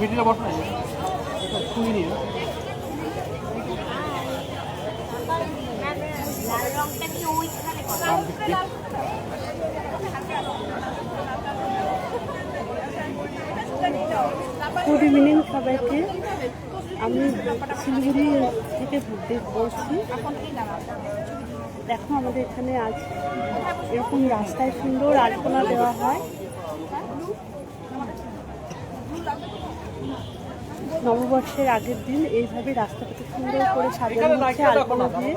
মিডিলে বস না শুনি নি লাল রংটা কি ওইখানে গুড ইভিনিং সবাইকে। আমি শিলিগুড়ি থেকে বলছি। দেখো আমাদের এখানে আজ এরকম রাস্তায় সুন্দর আলপনা দেওয়া হয়। নববর্ষের আগের দিন এইভাবে রাস্তাটাকে সুন্দর করে সাজানো হচ্ছে আলপনা দিয়ে।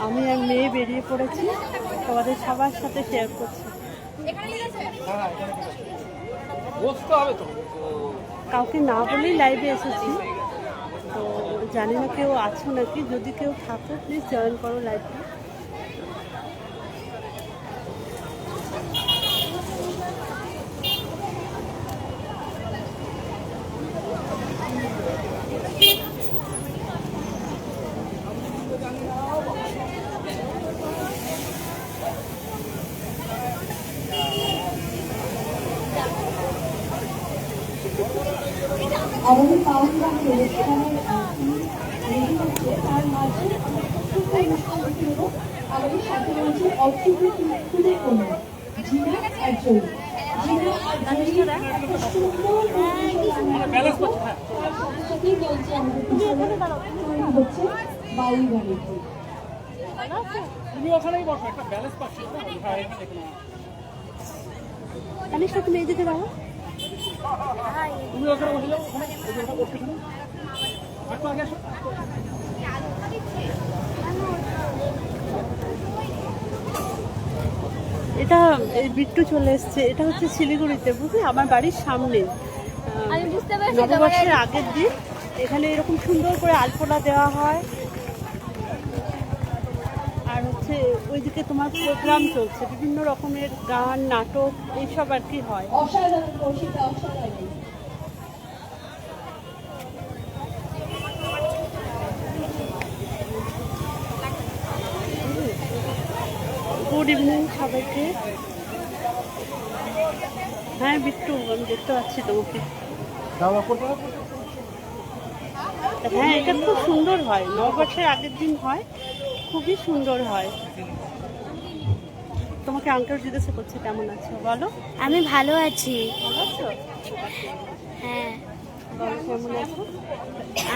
আমি আর মেয়ে বেরিয়ে পড়েছি, তোমাদের সবার সাথে শেয়ার করছি। কাউকে না বলেই লাইভে এসেছি, তো জানি না কেউ আছো নাকি। যদি কেউ থাকো প্লিজ জয়েন করো লাইভে। আমাদের পাওয়ার অনুষ্ঠানের রেডি হচ্ছে, তার মাঝে আমাদের সাথে রয়েছে অর্থনীতি ফুলের কন্যা জিনা আর জয়ী। জিনা আর জয়ীর একটা সুন্দর সাথেই চলছে আমাদের তৈরি হচ্ছে বাউল গানের। তুমি ওখানেই বসো, একটা ব্যালেন্স পাচ্ছি না। তানিশা তুমি এই দিকে দাও। তুমি ওখানে বসে যাও, ওখানে বসে তুমি একটু আগে আসো। এটা এই বিট্টু চলে এসছে। এটা হচ্ছে শিলিগুড়িতে, বুঝলি, আমার বাড়ির সামনে। নববর্ষের আগের দিন এখানে এরকম সুন্দর করে আলপনা দেওয়া হয়। আর হচ্ছে ওইদিকে তোমার প্রোগ্রাম চলছে, বিভিন্ন রকমের গান, নাটক, এইসব আর কি হয়। গুড ইভিনিং সবাইকে। হ্যাঁ বিট্টু, আমি দেখতে পাচ্ছি তোমাকে। হ্যাঁ, এটা খুব সুন্দর হয়, নববর্ষের আগের দিন হয়, খুবই সুন্দর হয়। তোমাকে আঙ্কেল জিজ্ঞাসা করছে কেমন আছো, বলো। আমি ভালো আছি। ভালো আছো? হ্যাঁ, বলো কেমন আছো।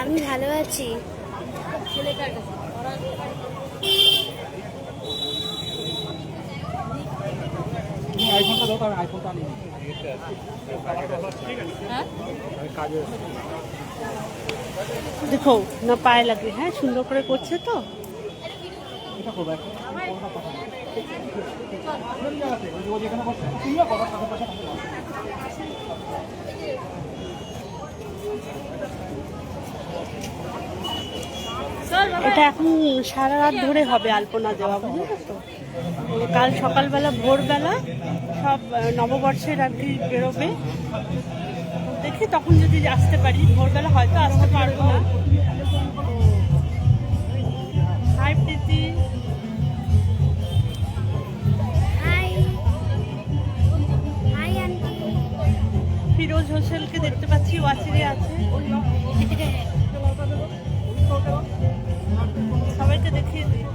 আমি ভালো আছি। আইফোনটা দাও, আমি আইফোনটা আনি। দেখো না পায়ে লাগে। হ্যাঁ, সুন্দর করে করছে তো। এটা করবো এখন যেখানে বসে এটা এখন সারা রাত ধরে হবে আলপনা দেওয়া, বুঝলে তো। কাল সকালবেলা ভোরবেলা সব নববর্ষের আর কি বেরোবে। দেখি তখন যদি আসতে পারি, ভোরবেলা হয়তো আসতে পারবো না। Hi Priti. Hi hi aunty. Firoz হোসেনকে দেখতে পাচ্ছি, ওয়াচিরে আছে। সবাইকে দেখিয়ে দিই।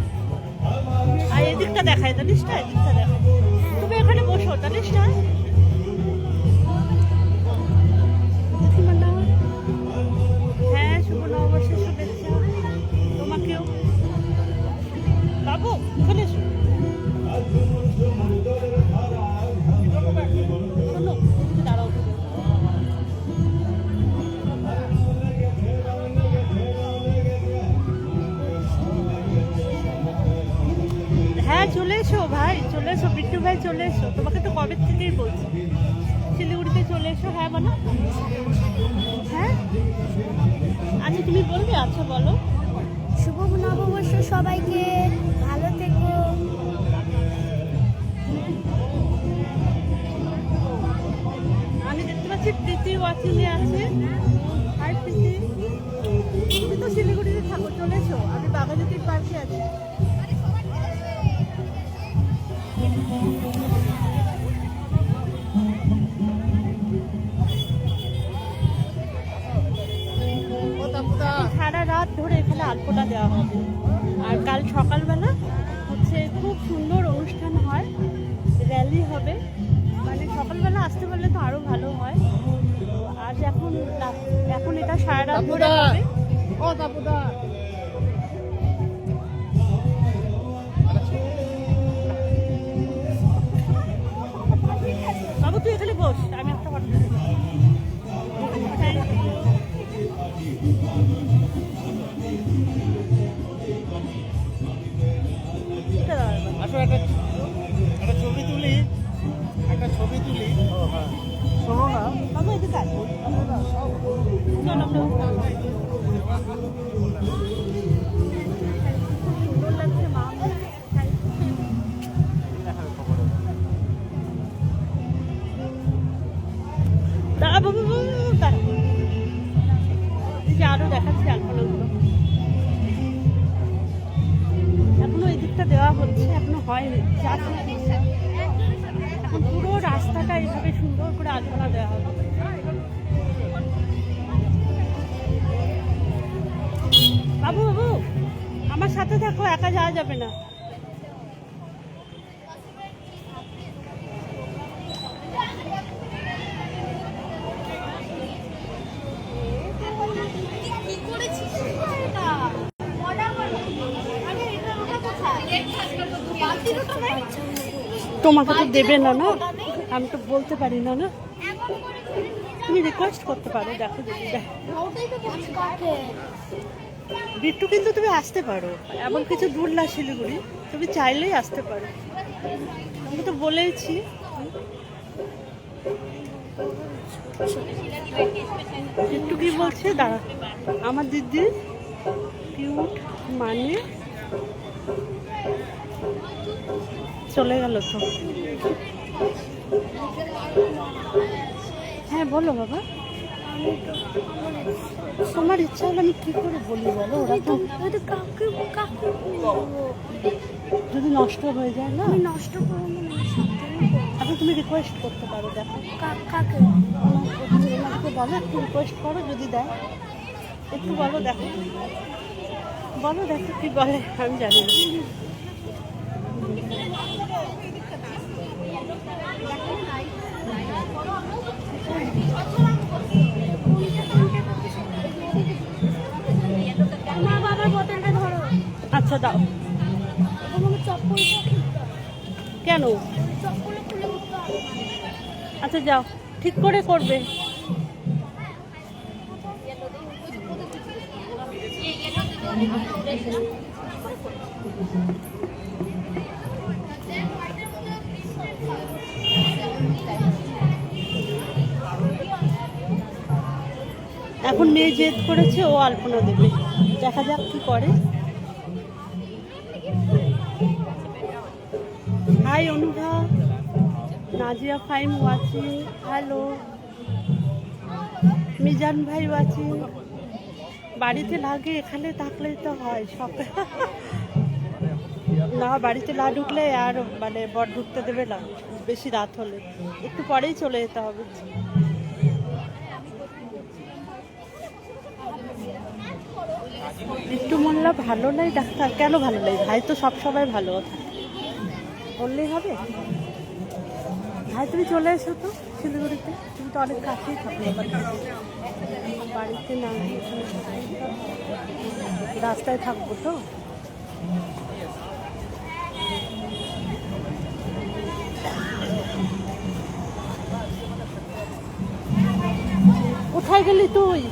আর এদিকটা দেখায়, তানিশটা এদিকটা দেখায়। তুমি এখানে বসো তানিশটা। হ্যাঁ, শুভ নববর্ষের শুভেচ্ছা তোমাকেও। বাবু চলে এসো। শোনো, এদিকে দাঁড়াও। হ্যাঁ চলে এসো ভাই, চলে এসো বিট্টু ভাই, চলে এসো। তোমাকে তো কবে থেকেই বলছি শিলিগুড়িতে চলে এসো। হ্যাঁ বলো। হ্যাঁ আচ্ছা তুমি বলবে। আচ্ছা বলো। শুভ নববর্ষ সবাইকে, ভালো থেকো। আমি দেখতে পাচ্ছি প্রীতি ওয়াচিংয়ে আছে। হাই প্রীতি, তুমি তো শিলিগুড়িতে থাকো, চলে এসো। আমি বাঘাযতীন পার্কে আছি। আলপনা দেওয়া হবে। আর কাল সকালবেলা হচ্ছে খুব সুন্দর অনুষ্ঠান হয়, র্যালি হবে, মানে সকালবেলা আসতে পারলে তো আরো ভালো হয়। আজ এখন এটা সারা রাত ধরে হবে। বাবু তুই এখানে বস, আমি একটা ফটো তুলি। আসো একটা ছবি তুলি, একটা ছবি তুলি। শোনো না, বাবু এদিকে আয়। সুন্দর লাগছে মা। দাঁড়া বাবু, দাঁড়া, এই যে আরো দেখাচ্ছি আলপনাগুলো। এখনো এই দিকটা দেওয়া হচ্ছে, এখনো হয়নি। এখন পুরো রাস্তাটা এইভাবে সুন্দর করে আলপনা দেওয়া হবে। বাবু বাবু আমার সাথে থাকো, একা যাওয়া যাবে না। তোমাকে তো দেবে না, না আমি তো বলতে পারি না, না তুমি রিকোয়েস্ট করতে পারো। দেখো যদি দেখ বিট্টু, কিন্তু তুমি আসতে পারো, এমন কিছু দূর না শিলিগুড়ি, তুমি চাইলেই আসতে পারো। আমি তো বলেইছি। বিট্টু কি বলছে দাঁড়া, আমার দিদির কিউট মানে চলে গেল তো। হ্যাঁ বলো বাবা, তোমার ইচ্ছা হলে আমি কি করে বলি বলো। ওরা তো যদি নষ্ট হয়ে যায় না, আমি নষ্ট করবো না, এখন তুমি রিকোয়েস্ট করতে পারো। দেখো কাকে ওনাকে বলো, একটু রিকোয়েস্ট করো, যদি দেয় একটু বলো। দেখো বলো, দেখো কি বলে, আমি জানি না। মা বাবার বোতলটা ধরো। আচ্ছা দাও। তোমাকে চপ্পল কেন? চপ্পল খুলে দিতে হবে। আচ্ছা যাও, ঠিক করে করবে। এখন মেয়ে জেদ করেছে, ও আলপনা দেবে, দেখা যাক কি করে। Hi Anubha, Nazia Faim watching, hello Mizan ভাই ওয়াচিং। বাড়িতে লাগে, এখানে থাকলেই তো হয় সব। না বাড়িতে না ঢুকলে আর মানে বর ঢুকতে দেবে না, বেশি রাত হলে একটু পরেই চলে যেতে হবে। একটু মোল্লা ভালো নাই ডাক্তার, কেন ভালো নাই? ভাই তো সবসময় ভালো থাকে, বললেই হবে। ভাই তুমি চলে এসো তো শিলিগুড়িতে, তুমি তো অনেক কাছেই থাকো বাড়িতে না গিয়ে, রাস্তায় থাকবো তো। কোথায় গেলি তুই?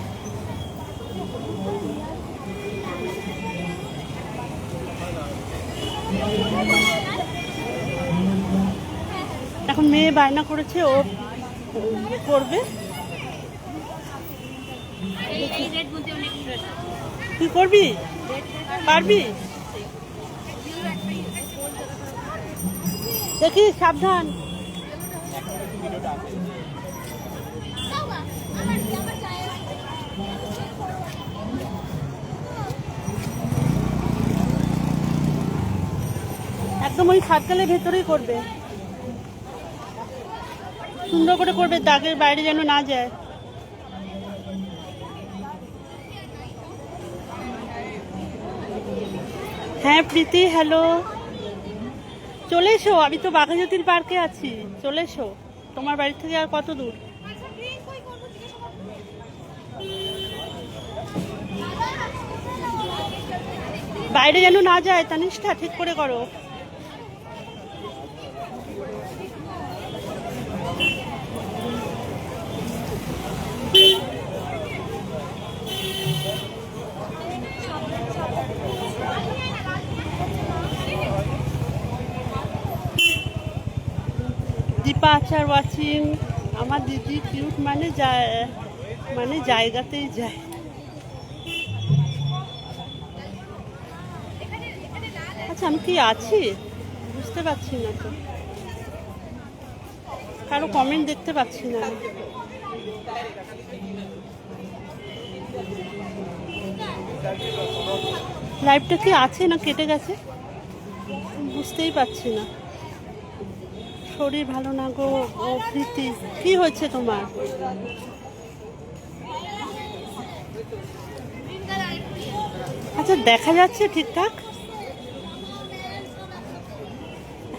এখন মেয়ে বায়না করেছে, ও করবে। তুই করবি, পারবি? দেখি সাবধান। একদম ওই সার্কেলের ভেতরেই করবে, সুন্দর করে করবে, দাগের বাইরে যেন না যায়। হ্যাঁ প্রীতি, হ্যালো, চলে এসো। আমি তো বাঘাযতীন পার্কে আছি, চলে এসো। তোমার বাড়ি থেকে আর কত দূর? বাইরে যেন না যায় তানিষ্ঠা, ঠিক করে করো। দীপা আচার ওয়াচিং। আমার দিদি কিউট মানে মানে জায়গাতেই যায়। আচ্ছা আমি কি আছি বুঝতে পারছি না তো, কারো কমেন্ট দেখতে পাচ্ছি না। লাইভটা কি আছে না কেটে গেছে বুঝতেই পারছি না। শরীর ভালো না গো। ও প্রীতি, কি হয়েছে তোমার? আচ্ছা দেখা যাচ্ছে ঠিকঠাক?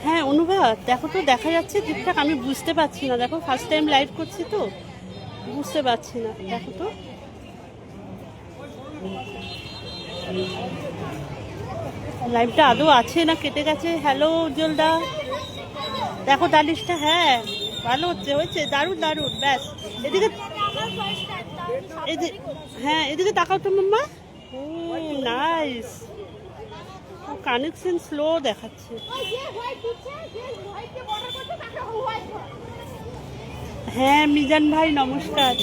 হ্যাঁ অনুভা দেখো তো, দেখা যাচ্ছে ঠিকঠাক? আমি বুঝতে পারছি না, দেখো ফার্স্ট টাইম লাইভ করছি তো বুঝতে পারছি না, দেখো তো। লাইভটা আদৌ আছে না কেটে গেছে? হ্যালো উজ্জ্বলদা, দেখো তালিশটা। হ্যাঁ ভালো হচ্ছে, হয়েছে, দারুণ দারুণ। ব্যাস এদিকে, হ্যাঁ এদিকে তাকাও তো মাম্মা। নাইস। কানেকশন স্লো দেখাচ্ছে। হ্যাঁ মিজান ভাই নমস্কার।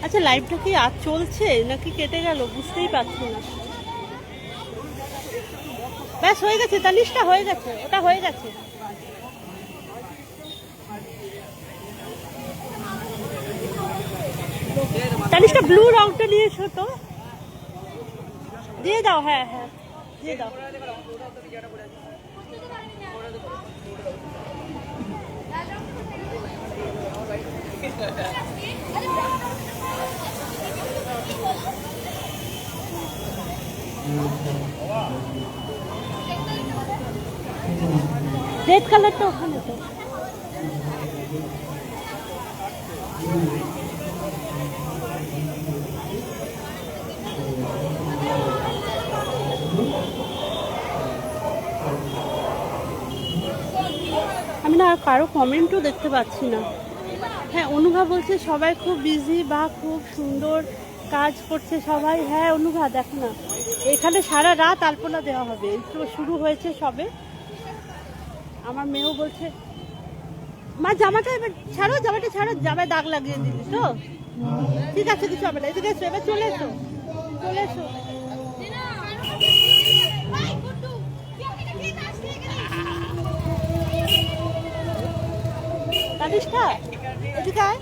আচ্ছা লাইভটা কি আর চলছে নাকি কেটে গেল বুঝতেই পারছি না। ব্যাস হয়ে গেছে তালিশটা, হয়ে গেছে, ওটা হয়ে গেছে। তালিশটা ব্লু রংটা নিয়ে এসো তো, দিয়ে দাও। হ্যাঁ হ্যাঁ দিয়ে দাও। রেড কালারটা ওখানে তো। আমি না কারো কমেন্টও দেখতে পাচ্ছি না। হ্যাঁ অনুভা বলছে সবাই খুব বিজি বা খুব সুন্দর কাজ করছে সবাই। হ্যাঁ অনুভা দেখো না, এখানে সারা রাত আলপনা দেওয়া হবে, এই তো শুরু হয়েছে সবে। আমার মেয়েও বলছে মা জামাটা এবার ছাড়ো, জামাটা ছাড়ো, জামায় দাগ লাগিয়ে দিলি তো, ঠিক আছে কিছু হবে না। এদিকে এসো, এবার চলে এসো, চলে এসো। তানিষ্ঠা এদিকে আয়,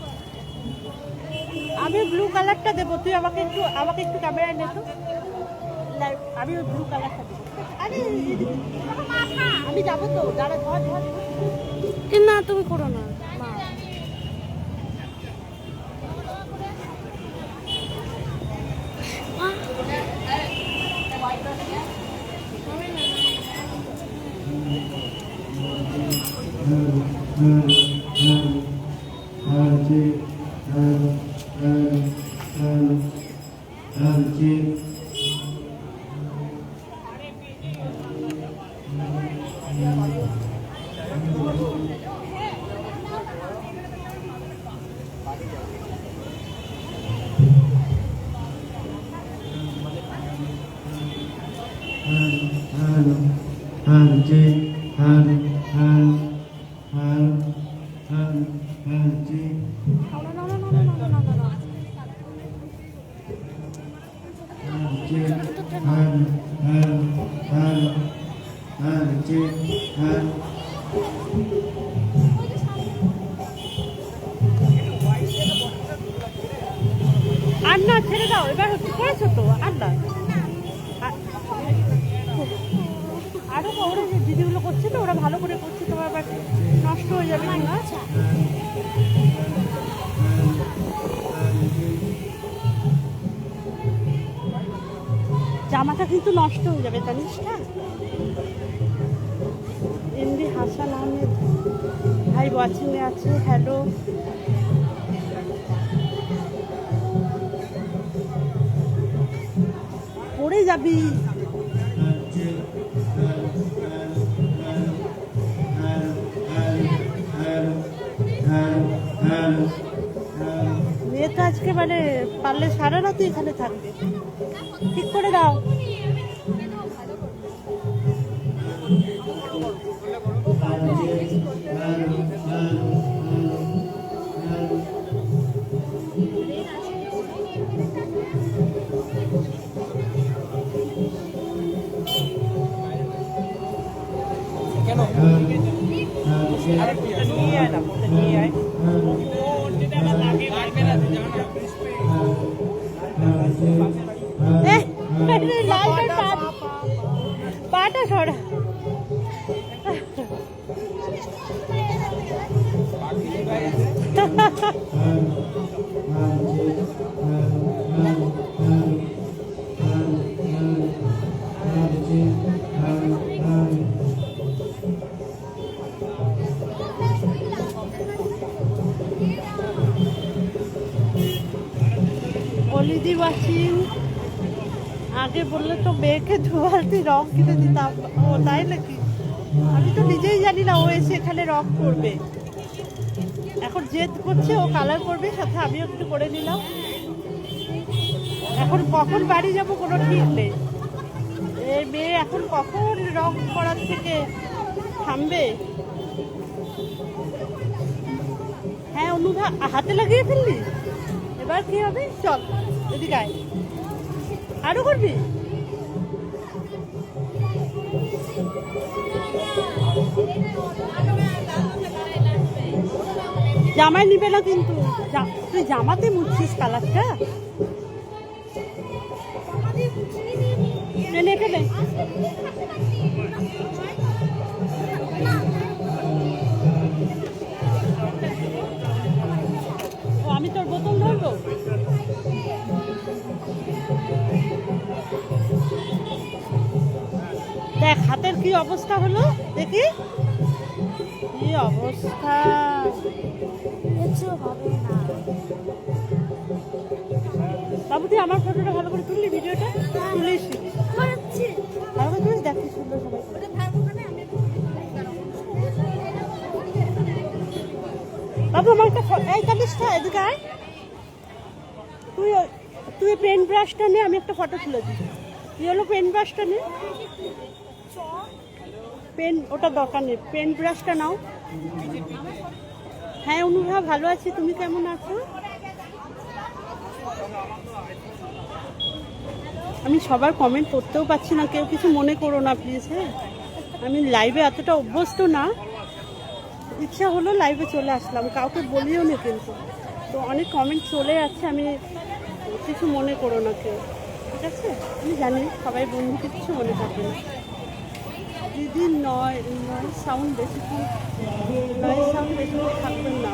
আমি ব্লু কালারটা দেবো, তুই আমাকে একটু ক্যামেরায় নে তো। আমি ওই ব্লু কালারটা দেবো। আরে আমি যাবো তো, দাঁড়া ধর ধর। না তুমি করো না। আর না ছেড়ে দাও, এবার করেছো তো আর না। আরো ওরা যে দিদিগুলো করছে তো ওরা ভালো করে করছে, তোমার আবার নষ্ট হয়ে যাবে না। জামাটা কিন্তু নষ্ট হয়ে যাবে, জানিস না? এমনি হাসান আহমেদ ভাই ওয়াচিংয়ে আছে, হ্যালো। পড়ে যাবি। মেয়ে তো আজকে মানে পারলে সারা রাত এখানে থাকবে। ঠিক করে দাও। কেন নিয়ে আয় না, নিয়ে আয়। লালটা পাটা সরা। অলিদি ওয়াচিং। আগে বললে তো মেয়েকে দুবালতি রং কিনে দিতাম। ও তাই নাকি? আমি তো নিজেই জানি না ও এসে এখানে রং করবে। এখন জেদ করছে, ও কালার করবে, সাথে আমিও একটু করে নিলাম। এখন কখন বাড়ি যাবো কোনো ঠিক নেই। এই মেয়ে এখন কখন রং করার থেকে থামবে। হ্যাঁ অনুভা, হাতে লাগিয়ে ফেললি, এবার কি হবে? চল এদিকে আয়, আরো করবি। জামাই নিবে না কিন্তু, তুই জামাতে মুছছিস কালারটা। এখানে ও আমি তোর বোতল ধরবো। দেখ হাতের কি অবস্থা হলো, দেখি কি অবস্থা। কিছু হবে না। বাবু তুই আমার ফটোটা ভালো করে তুললি, ভিডিওটা তুলিস ভালো করে তুলিস, দেখ কি সুন্দর সবাই। বাবু আমার একটা এই কালিসটা এদিকে আয়। তুই পেন ব্রাশটা নে, আমি একটা ফটো তুলে দিই। ইয়েলো পেন ব্রাশটা নে, পেন ওটা দরকার নেই, পেন ব্রাশটা নাও। হ্যাঁ অনুভা ভালো আছি, তুমি কেমন আছো? আমি সবার কমেন্ট করতেও পাচ্ছি না, কেউ কিছু মনে করো না প্লিজ। হ্যাঁ আমি লাইভে এতটা অভ্যস্ত না, ইচ্ছা হলো লাইভে চলে আসলাম, কাউকে বলিও না কিন্তু। তো অনেক কমেন্ট চলে যাচ্ছে, আমি কিছু মনে করো না কেউ, ঠিক আছে? আমি জানি সবাই বন্ধুকে কিছু মনে করবে না। দিদি নয় সাউন্ড বেশি, নয় সাউন্ড বেশি থাকবেন না।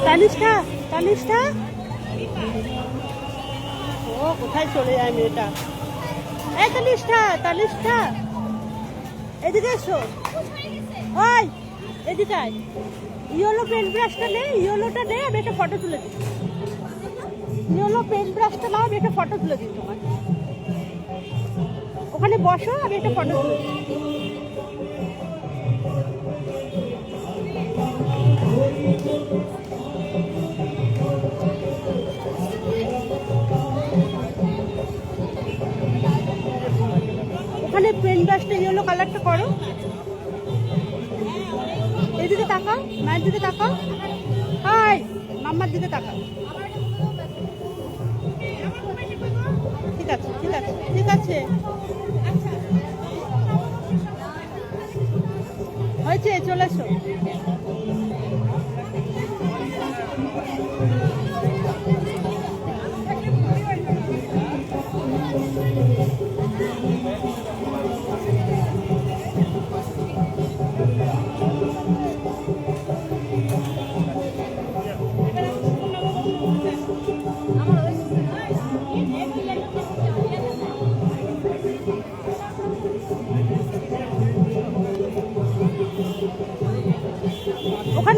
তানিষ্ঠা, তানিষ্ঠা ও কোথায় চলে যায় মেয়েটা? এই তানিষ্ঠা, তানিষ্ঠা এদিকে এসো। ওই এদিকে আয়। ইয়েলো পেন ব্রাশটা নে, ইয়েলোটা নে, আমি একটা ফটো তুলে দিই। ইয়েলো পেন ব্রাশটা নাও, আমি একটা ফটো তুলে দিই তোমার। ওখানে বসো, আমি একটা ফটো তুলে দিই। ওখানে পেন ব্রাশটা ইয়েলো কালারটা করো। এদিকে তাকাও, মায়ের দিকে তাকাও। হাই মাম্মার দিকে তাকাও। ঠিক আছে ঠিক আছে ঠিক আছে, হয়েছে, চলে এসো।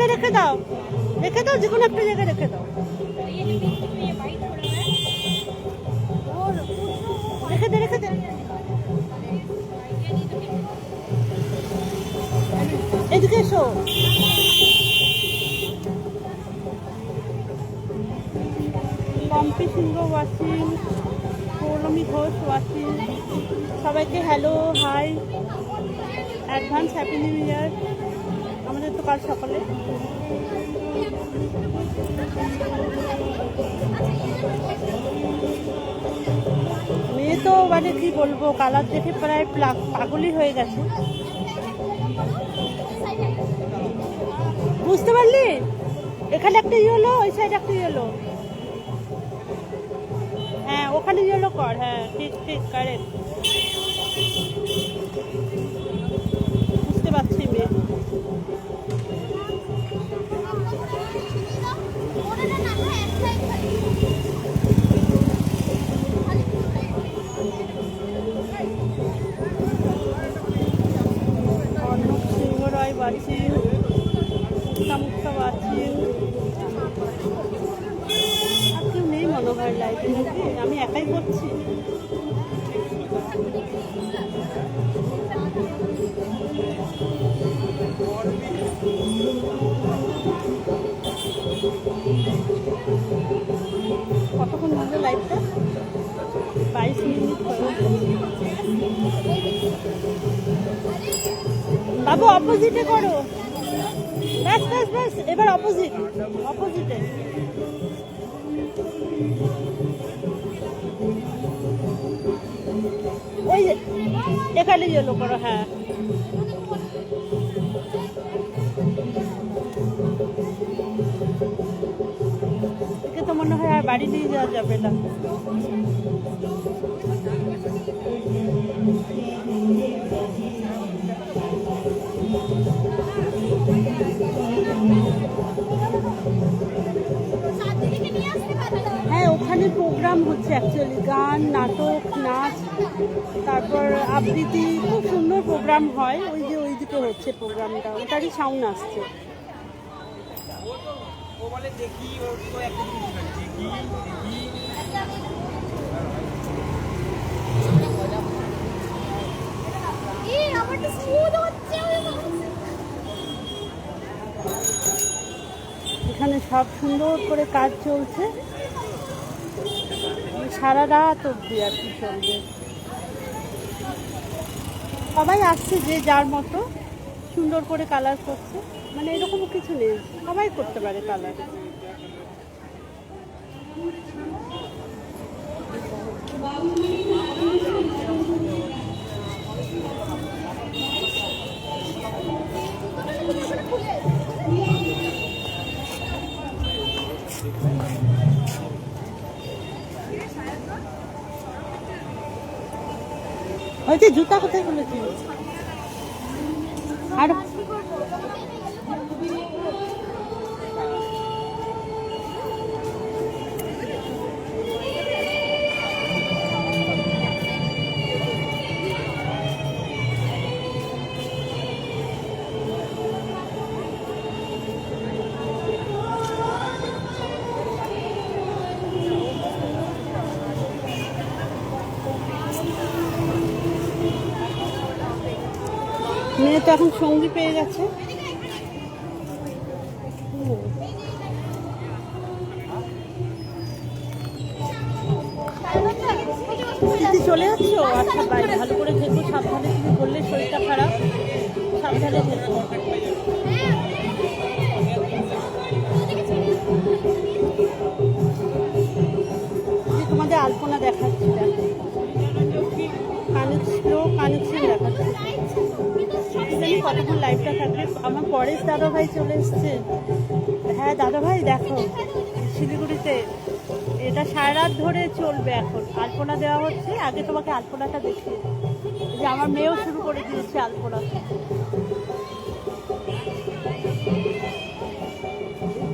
জায়গায় রেখে দাও, যে কোনো একটা জায়গায় রেখে দাও, রেখে দে। এদিকে এসো। পম্পি সিংহ ওয়াচিং, পৌলমী ঘোষ ওয়াচিং, সবাইকে hello hi, advance happy new year. আমাদের তো কাল সকালে। মেয়ে তো মানে কি বলবো, কালার দেখে প্রায় পাগলই হয়ে গেছে। বুঝতে পারলি? এখানে একটা ইয়েলো, ওই সাইডে একটা ইয়েলো। হ্যাঁ ওখানে ইয়েলো কর। হ্যাঁ ঠিক কারেক্ট। বুঝতে পারছি মেয়ে। অর্ণব সিংহ রায় ওয়াচিং, মুক্তা ওয়াচিং। আর কেউ নেই মনে হয় লাইভে নাকি? আমি একাই করছি। কতক্ষণ হলো লাইভটা? 22 মিনিট। বাবু অপোজিটে করো। ব্যাস এবার অপোজিটে। ওই এখানে ইয়েলো করো। হ্যাঁ একে তো মনে হয় আর বাড়ি নিয়ে যাওয়া যাবে না। হ্যাঁ ওখানে প্রোগ্রাম হচ্ছে অ্যাকচুয়ালি, গান, নাটক, নাচ, তারপর আবৃত্তি, খুব সুন্দর প্রোগ্রাম হয়। ওই যে ওইদিকে হচ্ছে প্রোগ্রামটা, ওটারই সাউন্ড আসছে। এখানে সব সুন্দর করে কাজ চলছে, সারা রাত অব্দি আর কি চলবে। সবাই আসছে যে যার মতো সুন্দর করে কালার করছে, মানে এরকম কিছু নেই, সবাই করতে পারে কালার। হয়তো জুতা কোথায় খুলেছিস? আর মেয়ে তো এখন সঙ্গী পেয়ে গেছে। দিদি চলে যাচ্ছ? আচ্ছা বাই, ভালো করে থেকো, সাবধানে। তুমি বললে শরীরটা খারাপ, সাবধানে থেকো। তোমাদের আলপনা দেখাচ্ছি, কানেকশন দেখাচ্ছি। জানি কতক্ষণ লাইভটা থাকবে। আমার পরেশ দাদা ভাই চলে এসছে। হ্যাঁ দাদা ভাই দেখো, শিলিগুড়িতে এটা সারা রাত ধরে চলবে। এখন আলপনা দেওয়া হচ্ছে। আগে তোমাকে আলপনাটা দেখিয়ে, যে আমার মেয়েও শুরু করে দিয়েছে আলপনা।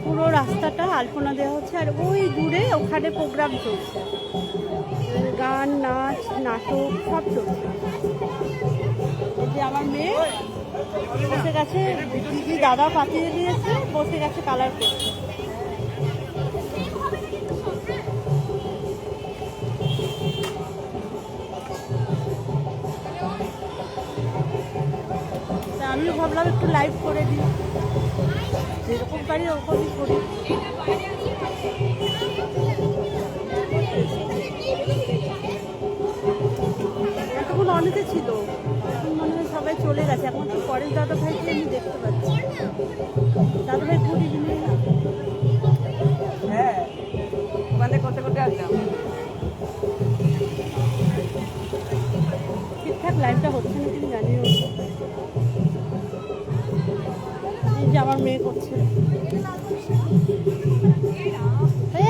পুরো রাস্তাটা আলপনা দেওয়া হচ্ছে, আর ওই দূরে ওখানে প্রোগ্রাম চলছে, গান, নাচ, নাটক সব চলছে। এই যে আমার মেয়ে বসে গেছে, দিদি দাদা পাতিয়ে দিয়েছে, বসে গেছে কালার করছে। আমিও ভাবলাম একটু লাইভ করে দিই, যেরকম পারি ওরকমই করি। এতক্ষণ অনেকে ছিল, এখন মনে হয় সবাই চলে গেছে। এখন তো পরের দাদা ভাইকে আমি দেখতে পাচ্ছি। দাদা ভাই গুড ইভিনিং। হ্যাঁ, ওখানে করতে করতে আসলাম। ঠিকঠাক লাইভটা হচ্ছে না তুমি জানিও। এই যে আমার মেয়ে করছে।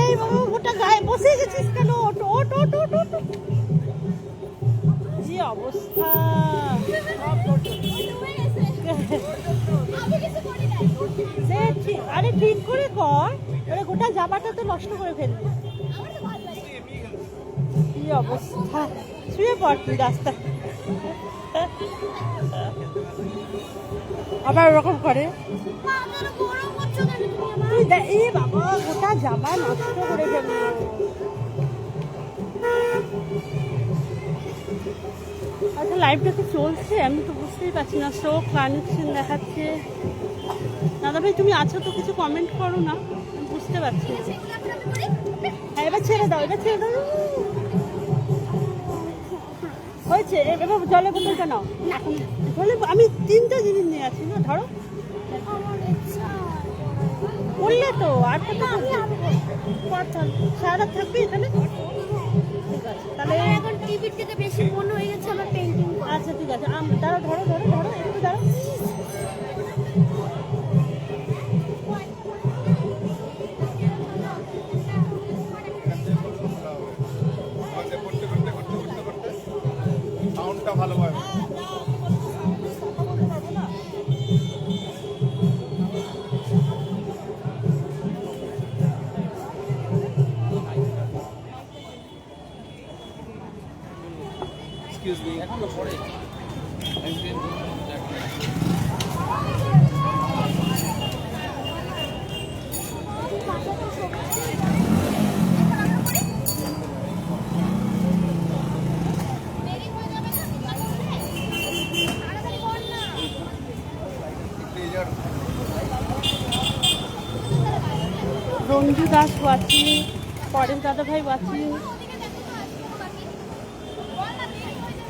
এই বাবু ওটা গায়ে বসে গেছিস কেন? ওট ওট ওট ওট ওট। কি অবস্থা! আরে ঠিক করে কর, গোটা জামাটা তো নষ্ট করে ফেলবি। কি অবস্থা! শুয়ে পড় তুই রাস্তায়। আবার ওরকম করে তুই, এই বাবা গোটা জামা নষ্ট করে ফেলবো। আচ্ছা লাইভটা তো চলছে, আমি তো বুঝতেই পারছি না। শো কানেকশন দেখাচ্ছে। দাদা ভাই তুমি আছো তো, কিছু কমেন্ট করো না, আমি বুঝতে পারছি না। হ্যাঁ এবার ছেড়ে দাও, এবার ছেড়ে দাও। হয়েছে, এবার জলের বোতলটা নাও। এখন জলে আমি 3টে জিনিস নিয়ে আছি না, ধরো। বললে তো আর কত সারা থাকবে এখানে। ঠিক আছে তাহলে এখন টিভির থেকে বেশি মনে হয়ে গেছে আমার পেন্টিং। আচ্ছা ঠিক আছে, দাঁড়াও, ধরো ধরো ধরো, একটু দাঁড়াও। সাউন্ডটা ভালো হয়। এক্সকিউজ মি, এখন তো পড়ে। রঞ্জু দাস ওয়াচিং, পরেশ দাদা ভাই ওয়াচিং।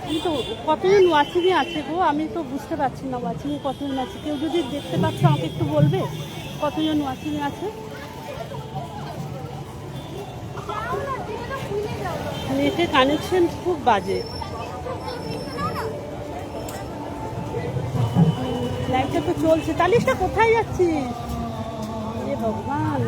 কিন্তু কতজন ওয়াচিংয়ে আছে গো, আমি তো বুঝতে পারছি না ওয়াচিংয়ে কতজন আছে। কেউ যদি দেখতে পাচ্ছ আমাকে একটু বলবে কতজন ওয়াচিংয়ে আছে। নেটের কানেকশন খুব বাজে। লাইভটা তো চলছে। তালিশটা কোথায় যাচ্ছিস? এ ভগবান!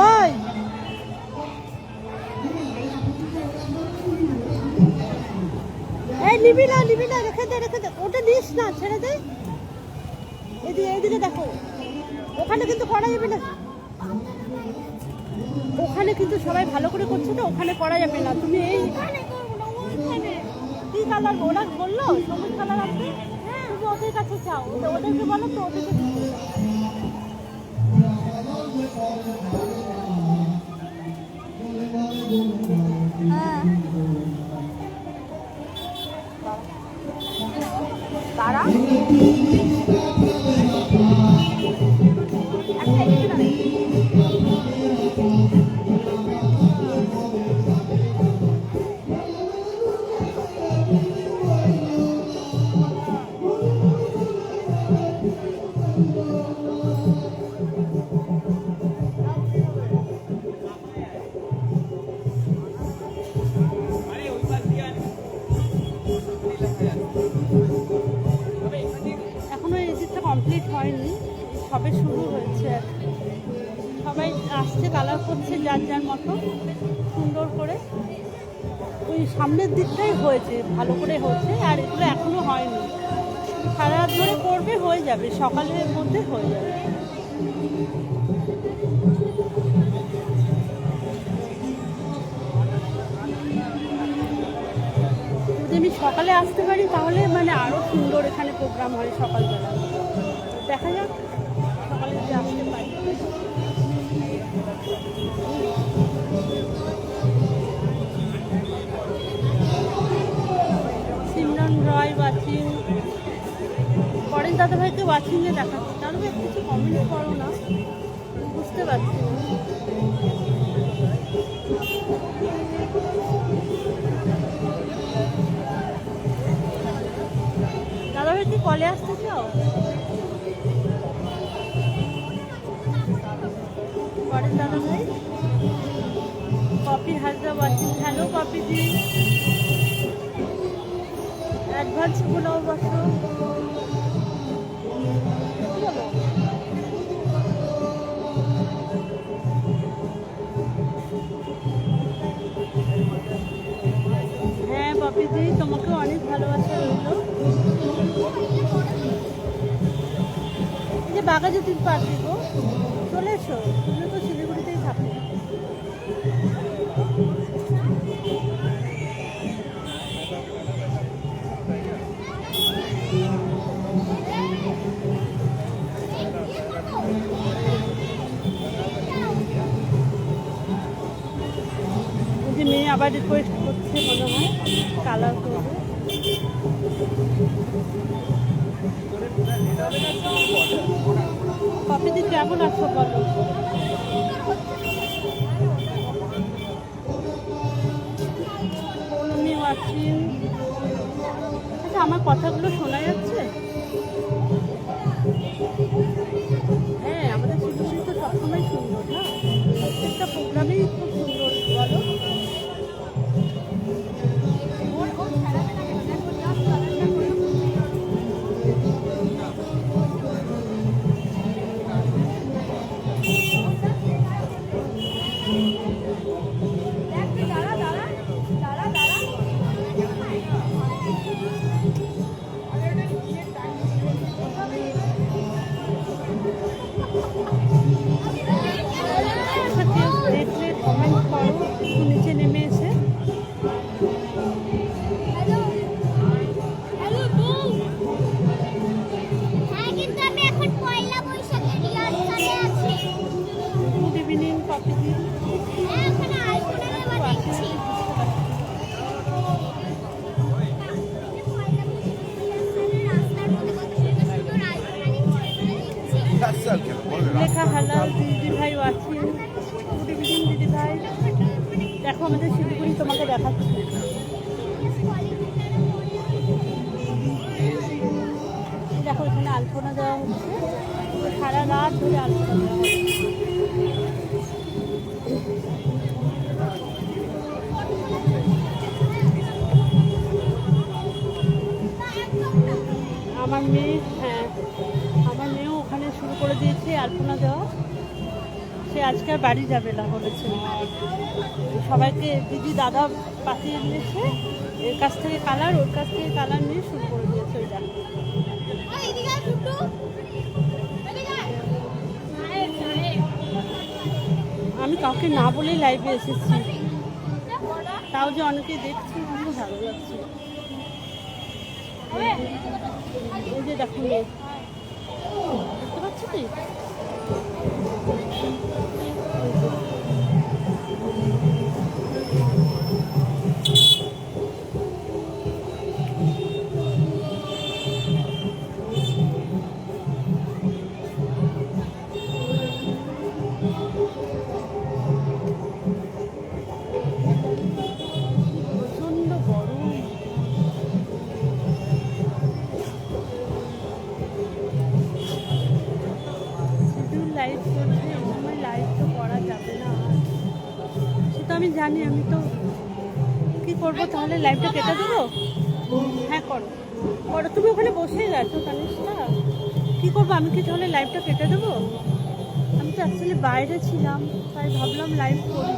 ওই এই নিবি না, নিবি না, রেখে দে, রেখে দে। ওটা নিস না, ছেড়ে দে। এইদিকে দেখো, ওখানে কিন্তু করা যাবে না। ওখানে কিন্তু সবাই ভালো করে করছে তো, ওখানে করা যাবে না। তুমি এই কি কালার ওরা বললো সবুজ কালার আছে, তুমি ওদের কাছে চাও, ওদেরকে বলো তো, ওদেরকে তারা কমপ্লিট হয়নি, সবে শুরু হয়েছে। সবাই আসছে, কালার করছে যার যার মতো সুন্দর করে। ওই সামনের দিকটাই হয়েছে, ভালো করে হচ্ছে, আর এগুলো এখনো হয়নি। সারা রাত ধরে করবে, হয়ে যাবে, সকালের মধ্যে হয়ে যাবে। যদি আমি সকালে আসতে পারি তাহলে মানে আরো সুন্দর এখানে প্রোগ্রাম হয় সকালবেলা। দেখা যাক সকালে যদি আসতে পারি। সিমরন রয় ওয়াচিং, পরেন দাদাভাইকে ওয়াচিংয়ে দেখাচ্ছি। তাহলে কিছু কমেন্ট করো না, বুঝতে পারছি না। দাদাভাই কি কলে আসতে চাও? পরেন দাদাভাই কপি হাজরা ওয়াচিং। হ্যালো কপি দি, অ্যাডভান্স গুলো বসো। হ্যাঁ পপি দি, তোমাকে অনেক ভালোবাসা রইল। এই যে বাঘাযতীন পার্কে গো, চলে এসো, তুমি তো শিলিগুড়িতেই থাকো। যে মেয়ে আবার রিকোয়েস্ট করছে মনে হয় কালার করবে। কপিদি কেমন আছো বলো? তুমি ওয়াচিং। আচ্ছা আমার কথাগুলো শোনা যাচ্ছে? হ্যাঁ আমাদের শিল্পী তো সবসময় সুন্দর না, প্রত্যেকটা প্রোগ্রামেই খুব সুন্দর বলো। দেখলে কমেন্ট করো একটু নিচে নেমে এসে। গুড ইভিনিং কপিদি। লেখা হ্যালো দিদি ভাই ওয়াচিং। গুড ইভিনিং দিদি ভাই। দেখো আমাদের শিলিগুড়ি তোমাকে দেখাচ্ছি। দেখো এখানে আলপনা দেওয়া হচ্ছে, সারা রাত ধরে আলপনা দেওয়া হচ্ছে। আমার মেয়ে, হ্যাঁ আমার মেয়েও ওখানে শুরু করে দিয়েছে আলপনা দেওয়া। সে আজকে আর বাড়ি যাবে না বলেছে। সবাইকে দিদি দাদা পাঠিয়ে দিয়েছে, এর কাছ থেকে কালার ওর কাছ থেকে কালার নিয়ে শুরু করে দিয়েছে। ওইটা আমি কাউকে না বলেই লাইভে এসেছি, তাও যে অনেকে দেখছি আমার ভালো লাগছে। এই যে দেখুন দেখতে পাচ্ছি কি প্রচন্ড গরম। লাইভ করছে, এই সময় লাইভ তো করা যাবে না, সেটা আমি জানি। আমি তো কি করবো তাহলে, লাইভটা কেটে দেবো? হ্যাঁ করো করো, তুমি ওখানে বসেই গেছো তানিশটা, কী করবো আমি? কি তাহলে লাইভটা কেটে দেবো? আমি তো অ্যাকচুয়ালি বাইরে ছিলাম, তাই ভাবলাম লাইভ করি।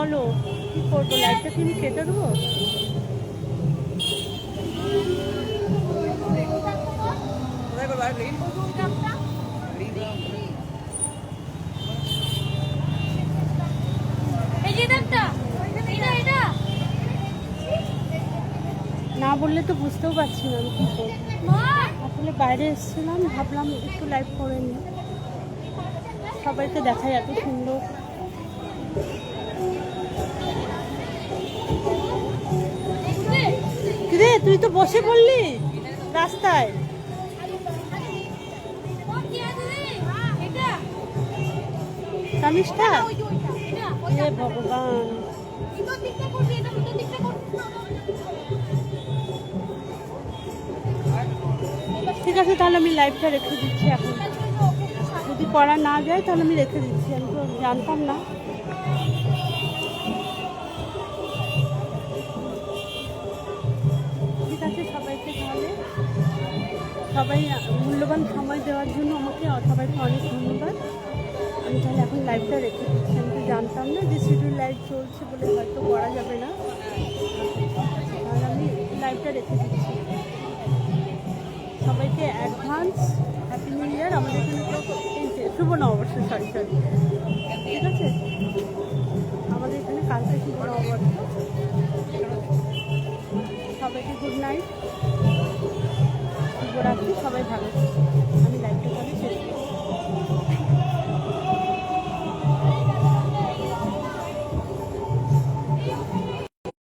বলো কি করবো, লাইটটা কি আমি কেটে দেবো? কোথায় করবো আর রিল? এই যে একটা এটা না বললে তো বুঝতেও পারছি না আমি কি করবো। আসলে বাইরে এসেছিলাম, ভাবলাম একটু লাইভ করে নিই, সবাইকে দেখাই এত সুন্দর। রে তুই তো বসে পড়লি রাস্তায়। কামিজটা হে ভগবান। ঠিক আছে, তাহলে আমি লাইভটা রেখে দিচ্ছি এখন। যদি করা না যায় তাহলে আমি রেখে দিচ্ছি, আমি তো জানতাম না। ঠিক আছে, সবাইকে তাহলে সবাই মূল্যবান সময় দেওয়ার জন্য আমাকে সবাইকে অনেক ধন্যবাদ। আমি তাহলে এখন লাইভটা রেখে দিচ্ছি, আমি তো জানতাম না যে শিডিউল লাইভ চলছে বলে হয়তো করা যাবে না, তাহলে আমি লাইভটা রেখে দিচ্ছি। সবাইকে অ্যাডভান্স হ্যাপি নিউ ইয়ার। আমাদের এখানে তো শুভ নববর্ষ, সরি ঠিক আছে, আমাদের এখানে কালকে শুভ নববর্ষ। সবাইকে গুড নাইট, শুভরাত্রি, সবাই ভালো থাকবে।